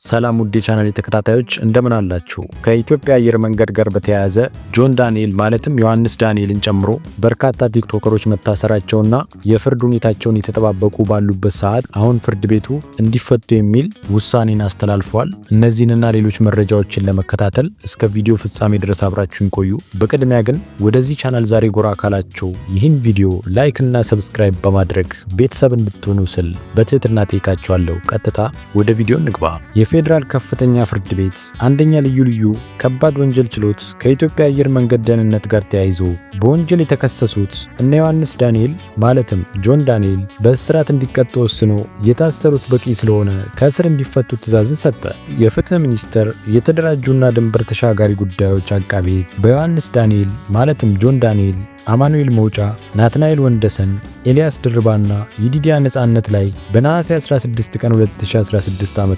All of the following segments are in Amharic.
ሰላም ውድ የቻናሌ ተከታታዮች እንደምን አላችሁ? ከኢትዮጵያ አየር መንገድ ጋር በተያያዘ ጆን ዳንኤል ማለትም ዮሐንስ ዳንኤልን ጨምሮ በርካታ ቲክቶከሮች መታሰራቸውና የፍርድ ሁኔታቸውን የተጠባበቁ ባሉበት ሰዓት አሁን ፍርድ ቤቱ እንዲፈቱ የሚል ውሳኔን አስተላልፏል። እነዚህንና ሌሎች መረጃዎችን ለመከታተል እስከ ቪዲዮ ፍጻሜ ድረስ አብራችሁን ቆዩ። በቅድሚያ ግን ወደዚህ ቻናል ዛሬ ጎራ ካላችሁ ይህን ቪዲዮ ላይክ እና ሰብስክራይብ በማድረግ ቤተሰብ እንድትሆኑ ስል በትህትና ጠይቃችኋለሁ። ቀጥታ ወደ ቪዲዮ እንግባ። የፌዴራል ከፍተኛ ፍርድ ቤት አንደኛ ልዩ ከባድ ወንጀል ችሎት ከኢትዮጵያ አየር መንገድ ደህንነት ጋር ተያይዞ በወንጀል የተከሰሱት እነ ዮሐንስ ዳንኤል ማለትም ጆን ዳንኤል በእስራት እንዲቀጡ ወስኖ የታሰሩት በቂ ስለሆነ ከእስር እንዲፈቱ ትዕዛዝን ሰጠ። የፍትህ ሚኒስቴር የተደራጁና ድንበር ተሻጋሪ ጉዳዮች አቃቤ በዮሐንስ ዳንኤል ማለትም ጆን ዳንኤል፣ አማኑኤል መውጫ፣ ናትናኤል ወንደሰን፣ ኤልያስ ድርባና ይዲዲያ ነጻነት ላይ በነሐሴ 16 ቀን 2016 ዓ.ም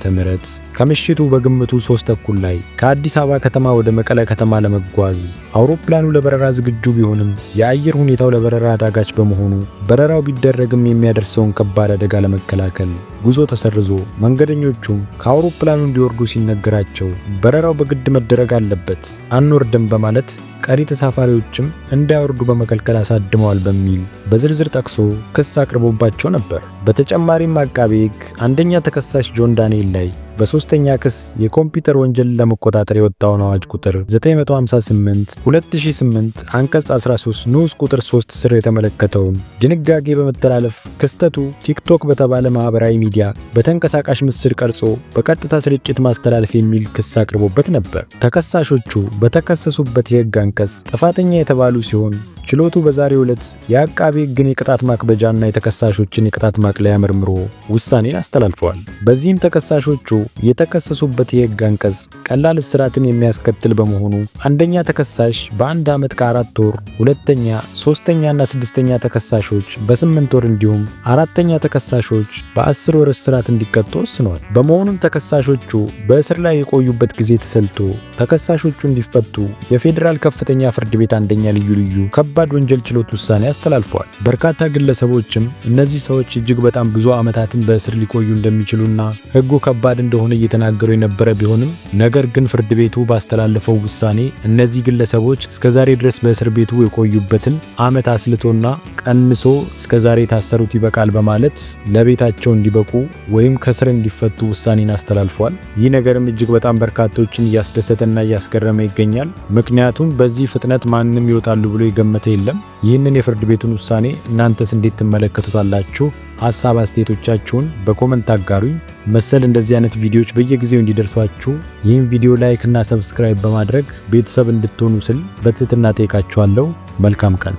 ከምሽቱ በግምቱ 3:30 ላይ ከአዲስ አበባ ከተማ ወደ መቀለ ከተማ ለመጓዝ አውሮፕላኑ ለበረራ ዝግጁ ቢሆንም የአየር ሁኔታው ለበረራ አዳጋች በመሆኑ በረራው ቢደረግም የሚያደርሰውን ከባድ አደጋ ለመከላከል ጉዞ ተሰርዞ መንገደኞቹም ከአውሮፕላኑ እንዲወርዱ ሲነገራቸው በረራው በግድ መደረግ አለበት አንወርድም በማለት ቀሪ ተሳፋሪዎችም እንዳይወርዱ በመከልከል አሳድመዋል በሚል በዝርዝር ጠቅሶ ክስ አቅርቦባቸው ነበር። በተጨማሪም አቃቤ ሕግ አንደኛ ተከሳሽ ጆን ዳንኤል ላይ በሶስተኛ ክስ የኮምፒውተር ወንጀል ለመቆጣጠር የወጣውን አዋጅ ቁጥር 958/2008 አንቀጽ 13 ንዑስ ቁጥር 3 ስር የተመለከተውን ድንጋጌ በመተላለፍ ክስተቱ ቲክቶክ በተባለ ማህበራዊ ሚዲያ በተንቀሳቃሽ ምስል ቀርጾ በቀጥታ ስርጭት ማስተላለፍ የሚል ክስ አቅርቦበት ነበር። ተከሳሾቹ በተከሰሱበት የሕግ አንቀጽ ጥፋተኛ የተባሉ ሲሆን ችሎቱ በዛሬው ዕለት የአቃቤ ሕግን የቅጣት ማክበጃና የተከሳሾችን የቅጣት ማቅለያ መርምሮ ውሳኔን አስተላልፈዋል። በዚህም ተከሳሾቹ የተከሰሱበት የሕግ አንቀጽ ቀላል እስራትን የሚያስከትል በመሆኑ አንደኛ ተከሳሽ በ1 ዓመት ከ4 ወር፣ ሁለተኛ፣ ሶስተኛና ስድስተኛ ተከሳሾች በ8 ወር እንዲሁም አራተኛ ተከሳሾች በ10 ወር እስራት እንዲቀጡ ወስነዋል። በመሆኑም ተከሳሾቹ በእስር ላይ የቆዩበት ጊዜ ተሰልቶ ተከሳሾቹ እንዲፈቱ የፌዴራል ከፍተኛ ፍርድ ቤት አንደኛ ልዩ ከባድ ወንጀል ችሎት ውሳኔ አስተላልፈዋል። በርካታ ግለሰቦችም እነዚህ ሰዎች እጅግ በጣም ብዙ ዓመታትን በእስር ሊቆዩ እንደሚችሉና ሕጉ ከባድ እንደሆነ እየተናገሩ የነበረ ቢሆንም ነገር ግን ፍርድ ቤቱ ባስተላለፈው ውሳኔ እነዚህ ግለሰቦች እስከዛሬ ድረስ በእስር ቤቱ የቆዩበትን ዓመት አስልቶና ቀንሶ እስከዛሬ የታሰሩት ይበቃል በማለት ለቤታቸው እንዲበቁ ወይም ከእስር እንዲፈቱ ውሳኔን አስተላልፈዋል። ይህ ነገርም እጅግ በጣም በርካቶችን እያስደሰተና እያስገረመ ይገኛል። ምክንያቱም በዚህ ፍጥነት ማንም ይወጣሉ ብሎ የገመተ የለም። ይህንን የፍርድ ቤቱን ውሳኔ እናንተስ እንዴት ትመለከቱታላችሁ? ሐሳብ አስተያየቶቻችሁን በኮመንት አጋሩኝ። መሰል እንደዚህ አይነት ቪዲዮዎች በየጊዜው እንዲደርሷችሁ ይህን ቪዲዮ ላይክ እና ሰብስክራይብ በማድረግ ቤተሰብ እንድትሆኑ ስል በትህትና ጠይቃችኋለሁ። መልካም ቀን።